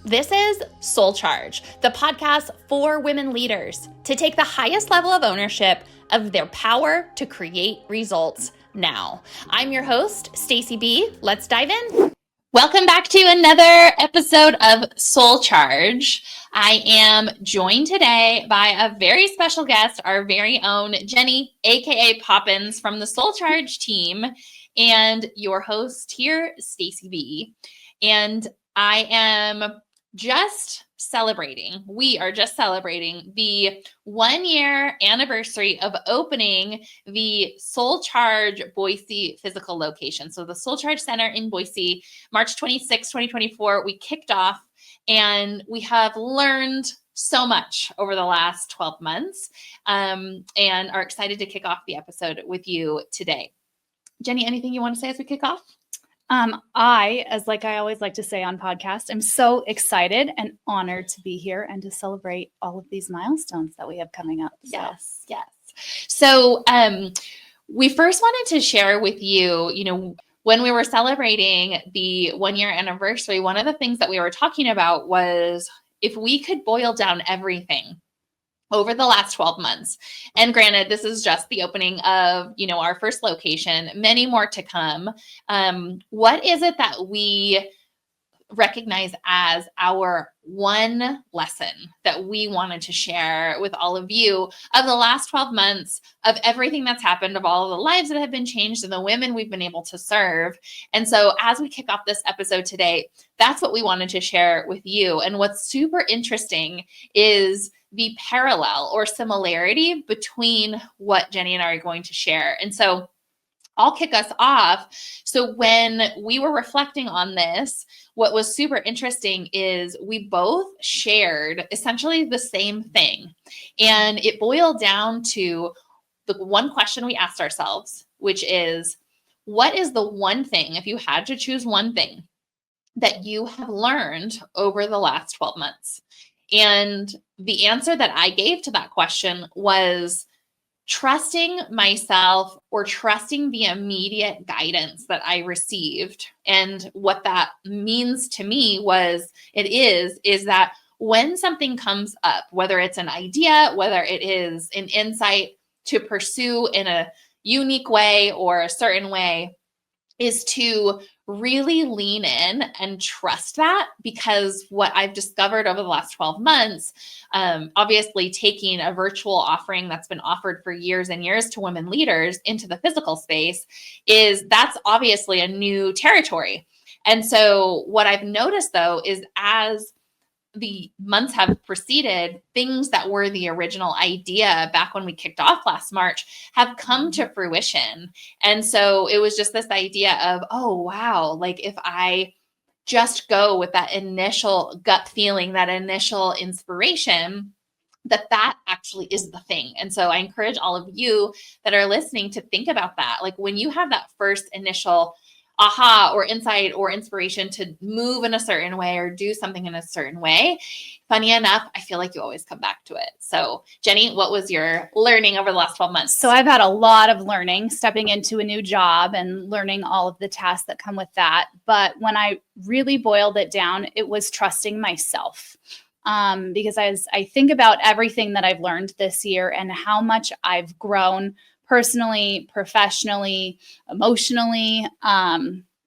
This is Soul Charge, the podcast for women leaders to take the highest level of ownership of their power to create results now. I'm your host, Stacy B. Let's dive in. Welcome back to another episode of Soul Charge. I am joined today by a very special guest, our very own Jenny, aka Poppins from the Soul Charge team, and your host here, Stacy B. And I am we are just celebrating the 1 year anniversary of opening the Soul Charge Boise physical location. So the Soul Charge Center in Boise, March 26, 2024, we kicked off and we have learned so much over the last 12 months and are excited to kick off the episode with you today. Jenny, anything you want to say as we kick off? I always like to say on podcasts, I'm so excited and honored to be here and to celebrate all of these milestones that we have coming up. Yes. So we first wanted to share with you, when we were celebrating the 1 year anniversary, one of the things that we were talking about was if we could boil down everything over the last 12 months. And granted, this is just the opening of, our first location, many more to come. What is it that we recognize as our one lesson that we wanted to share with all of you of the last 12 months, of everything that's happened, of all of the lives that have been changed and the women we've been able to serve? And so as we kick off this episode today, that's what we wanted to share with you. And what's super interesting is the parallel or similarity between what Jenny and I are going to share. And so I'll kick us off. So when we were reflecting on this, what was super interesting is we both shared essentially the same thing. And it boiled down to the one question we asked ourselves, which is, what is the one thing, if you had to choose one thing, that you have learned over the last 12 months? And the answer that I gave to that question was trusting myself or trusting the immediate guidance that I received. And what that means to me is that when something comes up, whether it's an idea, whether it is an insight to pursue in a unique way or a certain way, is to really lean in and trust that. Because what I've discovered over the last 12 months, obviously taking a virtual offering that's been offered for years and years to women leaders into the physical space, is that's obviously a new territory. And so what I've noticed though, is as the months have proceeded, things that were the original idea back when we kicked off last March have come to fruition. And so it was just this idea of, oh, wow, like if I just go with that initial gut feeling, that initial inspiration, that actually is the thing. And so I encourage all of you that are listening to think about that. Like when you have that first initial aha or insight or inspiration to move in a certain way or do something in a certain way, funny enough, I feel like you always come back to it. So Jenny, what was your learning over the last 12 months? So I've had a lot of learning, stepping into a new job and learning all of the tasks that come with that. But when I really boiled it down, it was trusting myself. Because as I think about everything that I've learned this year and how much I've grown personally, professionally, emotionally,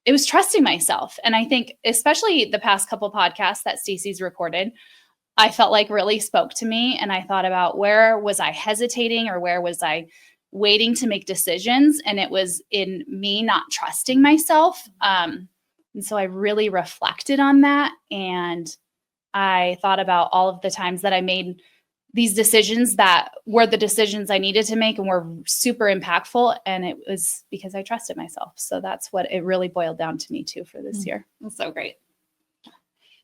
it was trusting myself. And I think especially the past couple podcasts that Stacy's recorded, I felt like really spoke to me. And I thought about where was I hesitating or where was I waiting to make decisions? And it was in me not trusting myself. And so I really reflected on that. And I thought about all of the times that I made these decisions that were the decisions I needed to make and were super impactful. And it was because I trusted myself. So that's what it really boiled down to me too for this year. That's so great.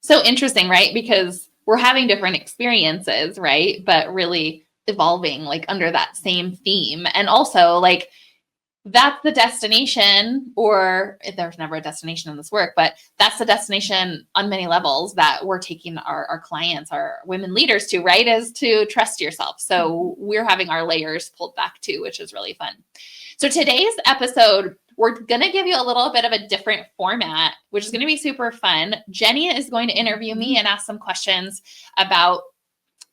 So interesting, right? Because we're having different experiences, right? But really evolving like under that same theme. And also like that's the destination, or there's never a destination in this work, but that's the destination on many levels that we're taking our clients, our women leaders to, right? Is to trust yourself. So we're having our layers pulled back too, which is really fun. So today's episode, we're going to give you a little bit of a different format, which is going to be super fun. Jenny is going to interview me and ask some questions about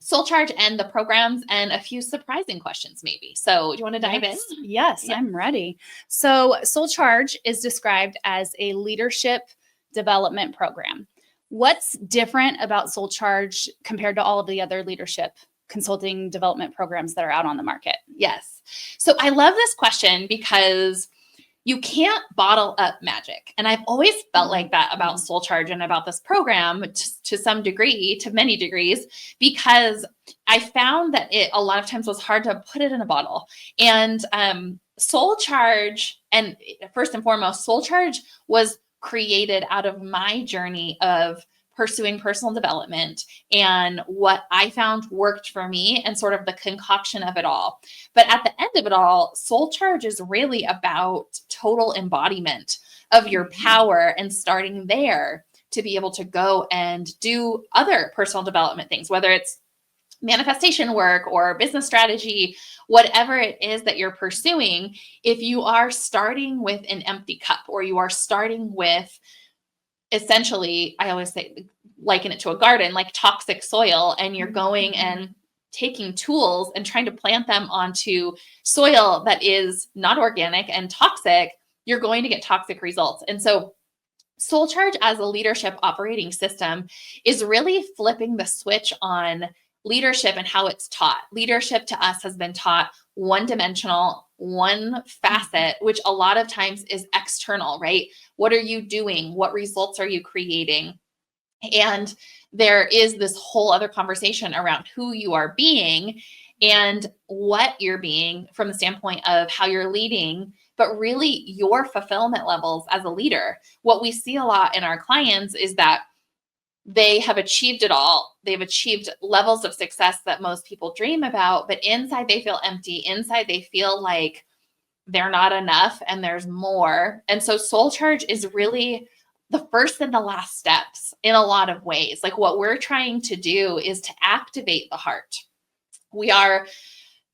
Soul Charge and the programs and a few surprising questions maybe. So do you want to dive in? Yes, I'm ready. So Soul Charge is described as a leadership development program. What's different about Soul Charge compared to all of the other leadership consulting development programs that are out on the market? Yes. So I love this question because you can't bottle up magic. And I've always felt like that about Soul Charge and about this program to some degree, to many degrees, because I found that it a lot of times was hard to put it in a bottle. And Soul Charge, and first and foremost, Soul Charge was created out of my journey of pursuing personal development and what I found worked for me and sort of the concoction of it all. But at the end of it all, Soul Charge is really about total embodiment of your power and starting there to be able to go and do other personal development things, whether it's manifestation work or business strategy, whatever it is that you're pursuing. If you are starting with an empty cup, or you are starting with essentially, I always say, liken it to a garden, like toxic soil, and you're going and taking tools and trying to plant them onto soil that is not organic and toxic, you're going to get toxic results. And so Soul Charge as a leadership operating system is really flipping the switch on leadership and how it's taught. Leadership to us has been taught one-dimensional, one facet, which a lot of times is external, right? What are you doing? What results are you creating? And there is this whole other conversation around who you are being and what you're being from the standpoint of how you're leading, but really your fulfillment levels as a leader. What we see a lot in our clients is that they have achieved it all. They've achieved levels of success that most people dream about, but inside they feel empty. Inside they feel like they're not enough and there's more. And so Soul Charge is really the first and the last steps in a lot of ways. Like what we're trying to do is to activate the heart. We are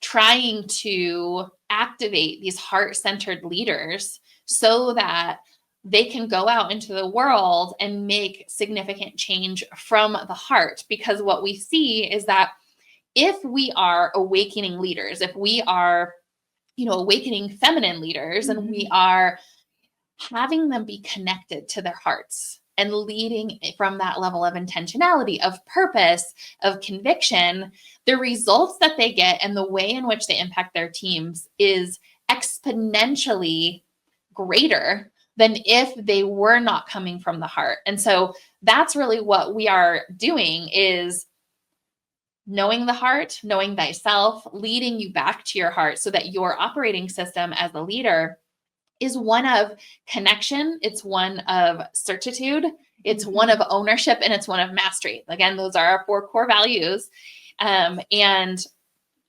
trying to activate these heart-centered leaders so that they can go out into the world and make significant change from the heart. Because what we see is that if we are awakening leaders, if we are, awakening feminine leaders, and we are having them be connected to their hearts and leading from that level of intentionality, of purpose, of conviction, the results that they get and the way in which they impact their teams is exponentially greater than if they were not coming from the heart. And so that's really what we are doing, is knowing the heart, knowing thyself, leading you back to your heart so that your operating system as a leader is one of connection. It's one of certitude. It's one of ownership, and it's one of mastery. Again, those are our 4 core values. And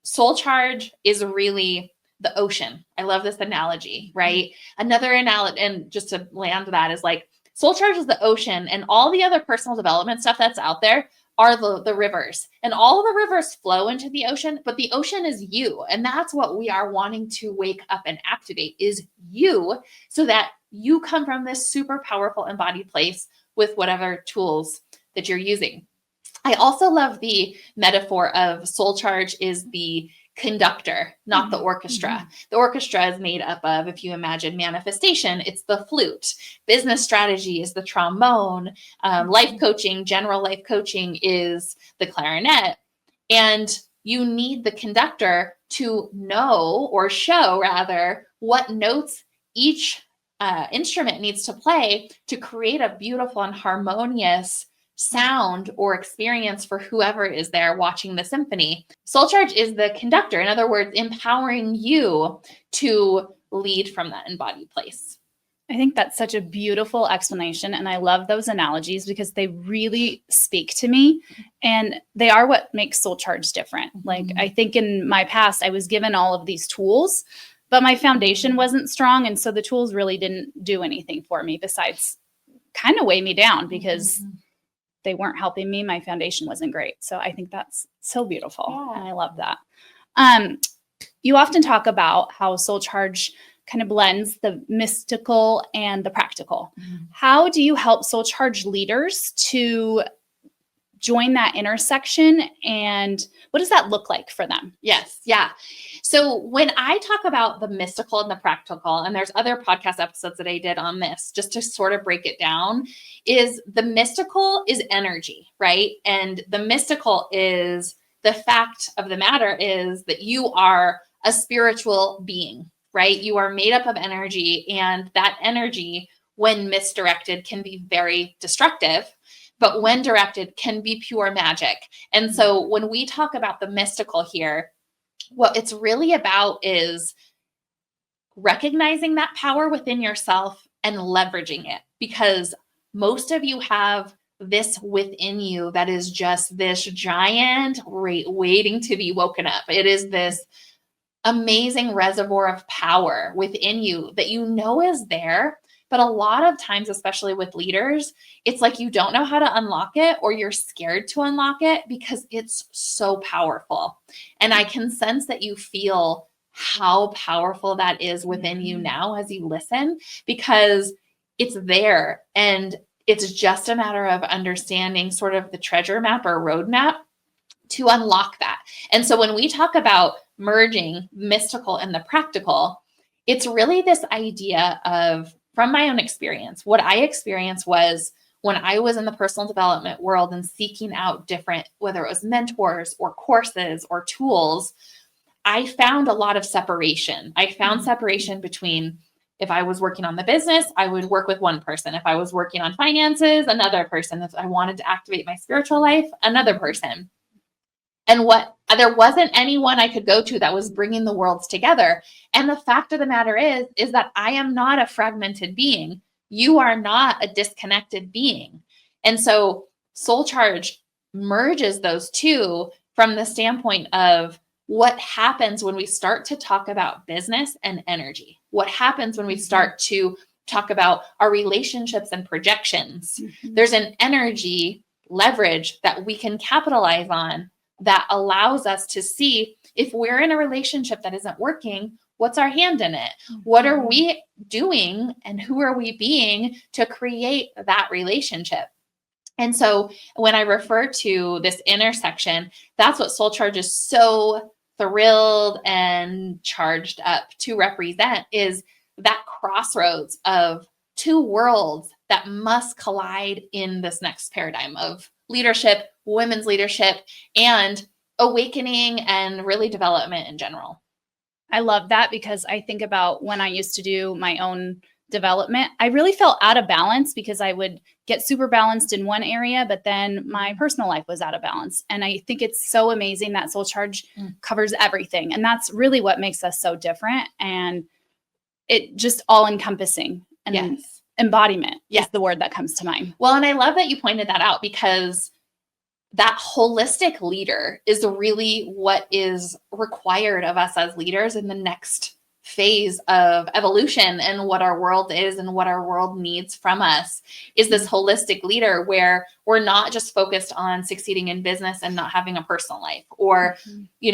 Soul Charge is really the ocean. I love this analogy, right? Another analogy, and just to land that, is like Soul Charge is the ocean, and all the other personal development stuff that's out there are the rivers, and all the rivers flow into the ocean, but the ocean is you. And that's what we are wanting to wake up and activate, is you, so that you come from this super powerful embodied place with whatever tools that you're using. I also love the metaphor of Soul Charge is the conductor, not the orchestra. The orchestra is made up of, if you imagine manifestation, it's the flute. Business strategy is the trombone. Life coaching, general life coaching is the clarinet. And you need the conductor to know, or show rather, what notes each instrument needs to play to create a beautiful and harmonious sound or experience for whoever is there watching the symphony. Soul Charge is the conductor. In other words, empowering you to lead from that embodied place. I think that's such a beautiful explanation. And I love those analogies because they really speak to me, and they are what makes Soul Charge different. Like, I think in my past, I was given all of these tools, but my foundation wasn't strong. And so the tools really didn't do anything for me besides kind of weigh me down because they weren't helping me. My foundation wasn't great. So I think that's so beautiful. Yeah. And I love that. You often talk about how Soul Charge kind of blends the mystical and the practical. How do you help Soul Charge leaders to join that intersection, and what does that look like for them? Yes. Yeah. So when I talk about the mystical and the practical, and there's other podcast episodes that I did on this, just to sort of break it down, is the mystical is energy, right? And the mystical is the fact of the matter is that you are a spiritual being, right? You are made up of energy, and that energy, when misdirected, can be very destructive. But when directed, can be pure magic. And so when we talk about the mystical here, what it's really about is recognizing that power within yourself and leveraging it, because most of you have this within you that is just this giant waiting to be woken up. It is this amazing reservoir of power within you that you know is there. But a lot of times, especially with leaders, it's like you don't know how to unlock it, or you're scared to unlock it because it's so powerful. And I can sense that you feel how powerful that is within you now as you listen, because it's there. And it's just a matter of understanding sort of the treasure map or roadmap to unlock that. And so when we talk about merging mystical and the practical, it's really this idea of, from my own experience, what I experienced was when I was in the personal development world and seeking out different, whether it was mentors or courses or tools, I found a lot of separation. I found separation between, if I was working on the business, I would work with one person. If I was working on finances, another person. If I wanted to activate my spiritual life, another person. And there wasn't anyone I could go to that was bringing the worlds together. And the fact of the matter is that I am not a fragmented being. You are not a disconnected being. And so Soul Charge merges those two from the standpoint of what happens when we start to talk about business and energy. What happens when we start to talk about our relationships and projections. There's an energy leverage that we can capitalize on that allows us to see, if we're in a relationship that isn't working, what's our hand in it? What are we doing, and who are we being to create that relationship? And so when I refer to this intersection, that's what Soul Charge is so thrilled and charged up to represent, is that crossroads of two worlds that must collide in this next paradigm of leadership, women's leadership, and awakening, and really development in general. I love that, because I think about when I used to do my own development, I really felt out of balance because I would get super balanced in one area, but then my personal life was out of balance. And I think it's so amazing that Soul Charge covers everything. And that's really what makes us so different. And it just all encompassing. And embodiment is the word that comes to mind. Well, and I love that you pointed that out, because that holistic leader is really what is required of us as leaders in the next phase of evolution, and what our world is and what our world needs from us is this holistic leader, where we're not just focused on succeeding in business and not having a personal life, or,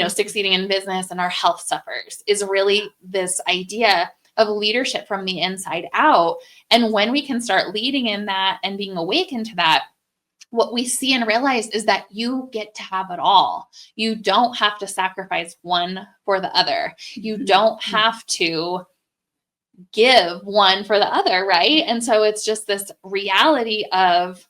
succeeding in business and our health suffers. Is really this idea of leadership from the inside out. And when we can start leading in that and being awakened to that, what we see and realize is that you get to have it all. You don't have to sacrifice one for the other. You don't have to give one for the other, right? And so it's just this reality of,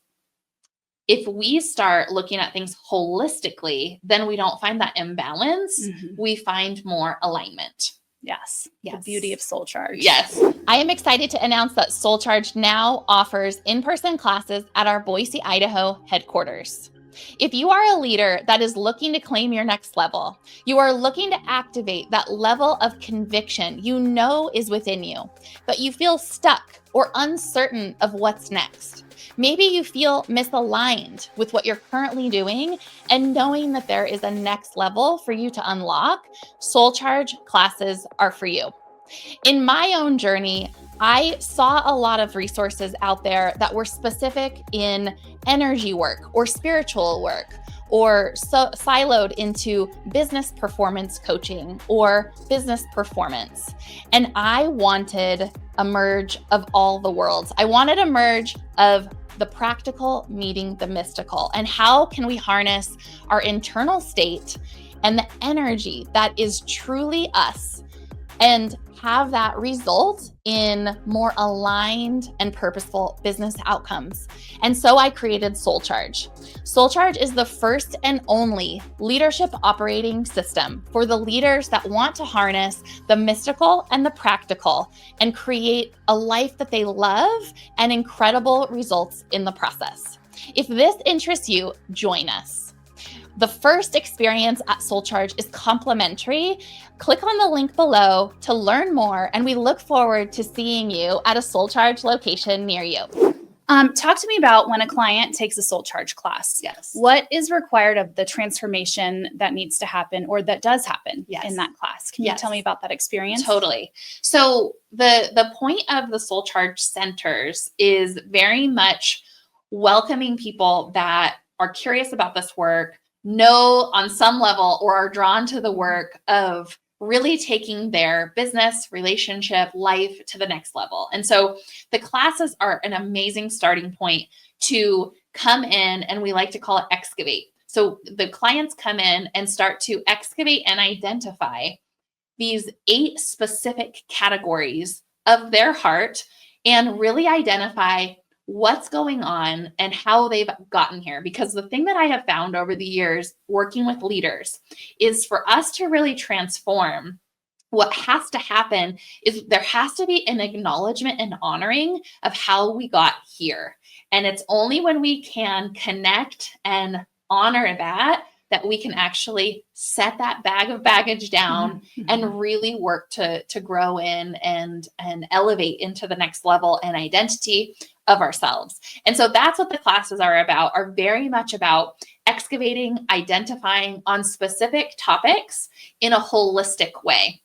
if we start looking at things holistically, then we don't find that imbalance. We find more alignment. Yes. The beauty of Soul Charge. Yes. I am excited to announce that Soul Charge now offers in-person classes at our Boise, Idaho headquarters. If you are a leader that is looking to claim your next level, you are looking to activate that level of conviction you know is within you, but you feel stuck or uncertain of what's next. Maybe you feel misaligned with what you're currently doing, and knowing that there is a next level for you to unlock, Soul Charge classes are for you. In my own journey, I saw a lot of resources out there that were specific in energy work or spiritual work, or siloed into business performance coaching or business performance. And I wanted a merge of all the worlds. I wanted a merge of the practical meeting the mystical. And how can we harness our internal state and the energy that is truly us and have that result in more aligned and purposeful business outcomes. And so I created SoulCharge. SoulCharge is the first and only leadership operating system for the leaders that want to harness the mystical and the practical and create a life that they love and incredible results in the process. If this interests you, join us. The first experience at SoulCharge is complimentary. Click on the link below to learn more, and we look forward to seeing you at a SoulCharge location near you. Talk to me about when a client takes a SoulCharge class. Yes. What is required of the transformation that needs to happen or that does happen in that class? Can you tell me about that experience? Totally. So the point of the SoulCharge centers is very much welcoming people that are curious about this work, know on some level or are drawn to the work of really taking their business, relationship, life to the next level. And so the classes are an amazing starting point to come in, and we like to call it excavate. So the clients come in and start to excavate and identify these 8 specific categories of their heart and really identify what's going on and how they've gotten here. Because the thing that I have found over the years working with leaders is for us to really transform, what has to happen is there has to be an acknowledgement and honoring of how we got here. And it's only when we can connect and honor that we can actually set that bag of baggage down and really work to grow in and elevate into the next level and identity of ourselves. And so that's what the classes are very much about excavating, identifying on specific topics in a holistic way.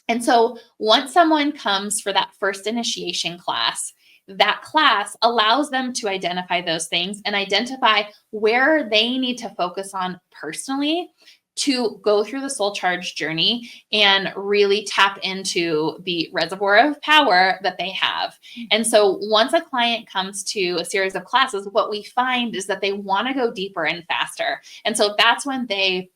And so once someone comes for that first initiation class, that class allows them to identify those things and identify where they need to focus on personally to go through the Soul Charge journey and really tap into the reservoir of power that they have. And so once a client comes to a series of classes, what we find is that they want to go deeper and faster. And so that's when they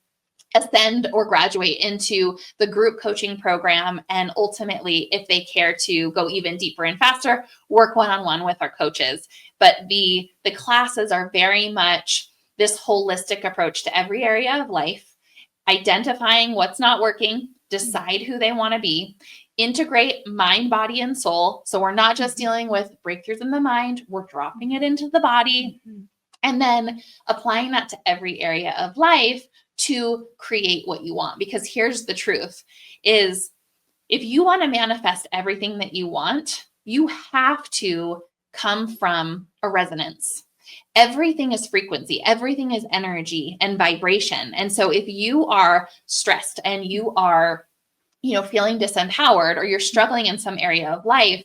ascend or graduate into the group coaching program. And ultimately, if they care to go even deeper and faster, work one-on-one with our coaches. But the classes are very much this holistic approach to every area of life, identifying what's not working, decide who they want to be, integrate mind, body, and soul. So we're not just dealing with breakthroughs in the mind, we're dropping it into the body, and then applying that to every area of life to create what you want. Because here's the truth is, if you want to manifest everything that you want, you have to come from a resonance. Everything is frequency, everything is energy and vibration. And so if you are stressed and you are, feeling disempowered, or you're struggling in some area of life,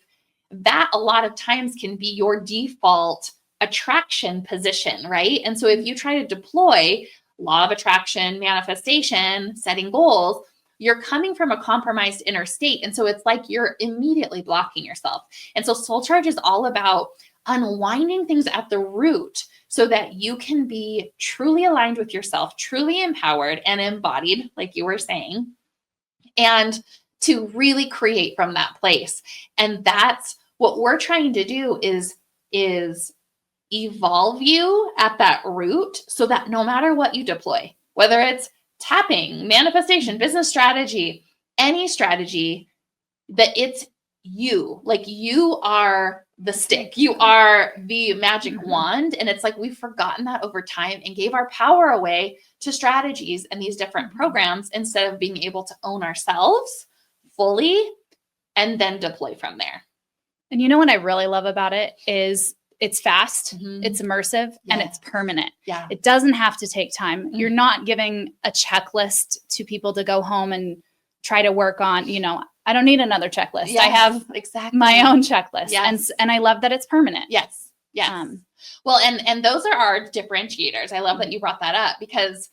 that a lot of times can be your default attraction position, right? And so if you try to deploy law of attraction, manifestation, setting goals, you're coming from a compromised inner state. And so it's like you're immediately blocking yourself. And so Soul Charge is all about unwinding things at the root so that you can be truly aligned with yourself, truly empowered and embodied, like you were saying, and to really create from that place. And that's what we're trying to do is evolve you at that root so that no matter what you deploy, whether it's tapping, manifestation, business strategy, any strategy, that it's you. Like you are the stick, you are the magic wand. And it's like we've forgotten that over time and gave our power away to strategies and these different programs instead of being able to own ourselves fully and then deploy from there. And what I really love about it is it's fast, it's immersive, and it's permanent. Yeah. It doesn't have to take time. You're not giving a checklist to people to go home and try to work on, I don't need another checklist. Yes, I have exactly my own checklist. Yes. And I love that it's permanent. Yes. Yes. Well, and those are our differentiators. I love that you brought that up, because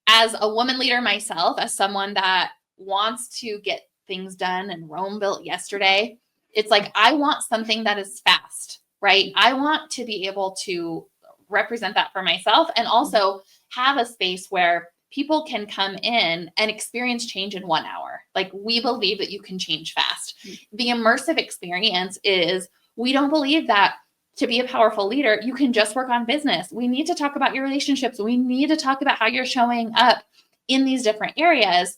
as a woman leader myself, as someone that wants to get things done and Rome built yesterday, it's like, I want something that is fast, right? I want to be able to represent that for myself, and also have a space where people can come in and experience change in 1 hour. Like, we believe that you can change fast. The immersive experience is, we don't believe that to be a powerful leader, you can just work on business. We need to talk about your relationships. We need to talk about how you're showing up in these different areas.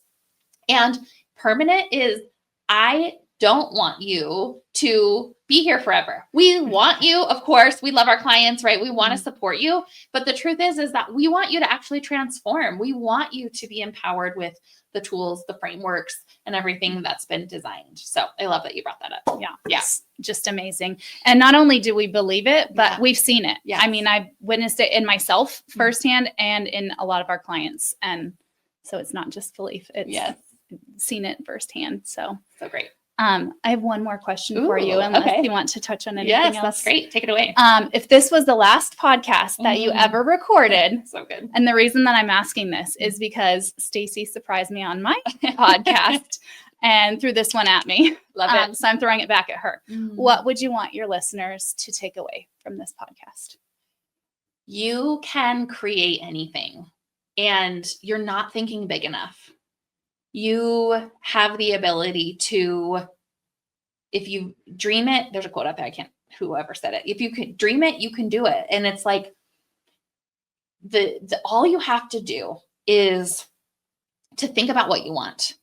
And permanent is, I don't want you to be here forever. We want you, of course, we love our clients, right? We want to support you. But the truth is that we want you to actually transform. We want you to be empowered with the tools, the frameworks, and everything that's been designed. So I love that you brought that up. Yeah. It's just amazing. And not only do we believe it, but we've seen it. Yeah. I mean, I've witnessed it in myself firsthand and in a lot of our clients. And so it's not just belief, it's seen it firsthand. So great. I have one more question for you, unless you want to touch on anything else. Yes, that's great. Take it away. If this was the last podcast that you ever recorded, so good. And the reason that I'm asking this is because Stacy surprised me on my podcast and threw this one at me. Love it. So I'm throwing it back at her. What would you want your listeners to take away from this podcast? You can create anything, and you're not thinking big enough. You have the ability to, if you dream it, there's a quote up there, whoever said it. If you can dream it, you can do it. And it's like, all you have to do is to think about what you want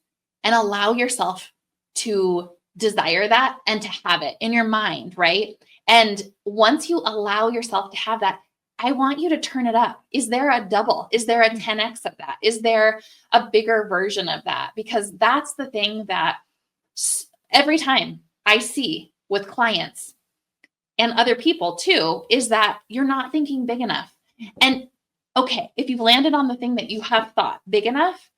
and allow yourself to desire that and to have it in your mind, right? And once you allow yourself to have that, I want you to turn it up. Is there a double? Is there a 10x of that? Is there a bigger version of that? Because that's the thing that every time I see with clients and other people too, is that you're not thinking big enough. And okay, if you've landed on the thing that you have thought big enough,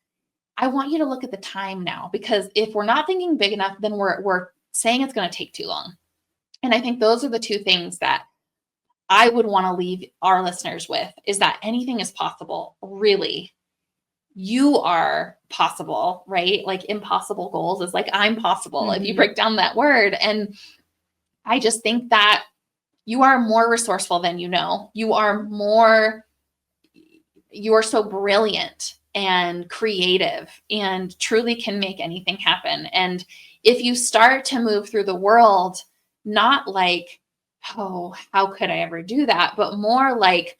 I want you to look at the time now, because if we're not thinking big enough, then we're saying it's going to take too long. And I think those are the two things that I would want to leave our listeners with, is that anything is possible. Really, you are possible, right? Like, impossible goals is like, I'm possible. If you break down that word. And I just think that you are more resourceful than you know. You are so brilliant and creative and truly can make anything happen. And if you start to move through the world, not like, oh, how could I ever do that? But more like,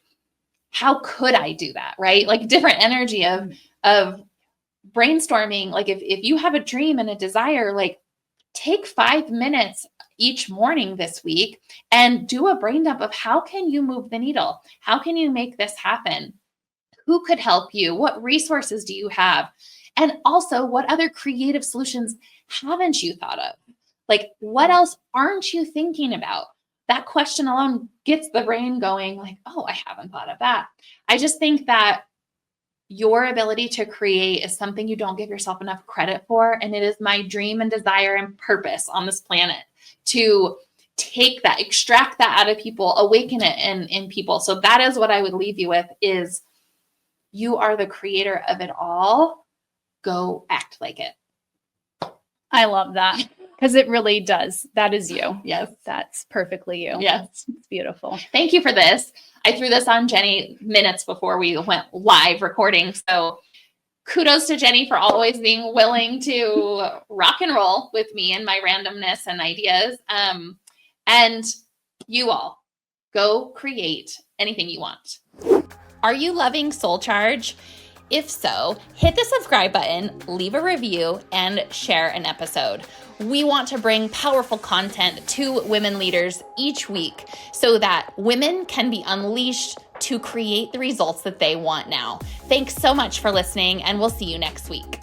how could I do that? Right? Like, different energy of brainstorming. Like, if you have a dream and a desire, like, take 5 minutes each morning this week and do a brain dump of how can you move the needle? How can you make this happen? Who could help you? What resources do you have? And also, what other creative solutions haven't you thought of? Like, what else aren't you thinking about? That question alone gets the brain going, like, oh, I haven't thought of that. I just think that your ability to create is something you don't give yourself enough credit for. And it is my dream and desire and purpose on this planet to take that, extract that out of people, awaken it in people. So that is what I would leave you with, is you are the creator of it all. Go act like it. I love that. Because it really does. That is you. Yes. That's perfectly you. Yes. It's beautiful. Thank you for this. I threw this on Jenny minutes before we went live recording. So kudos to Jenny for always being willing to rock and roll with me and my randomness and ideas. And you all, go create anything you want. Are you loving Soul Charge? If so, hit the subscribe button, leave a review, and share an episode. We want to bring powerful content to women leaders each week so that women can be unleashed to create the results that they want now. Thanks so much for listening, and we'll see you next week.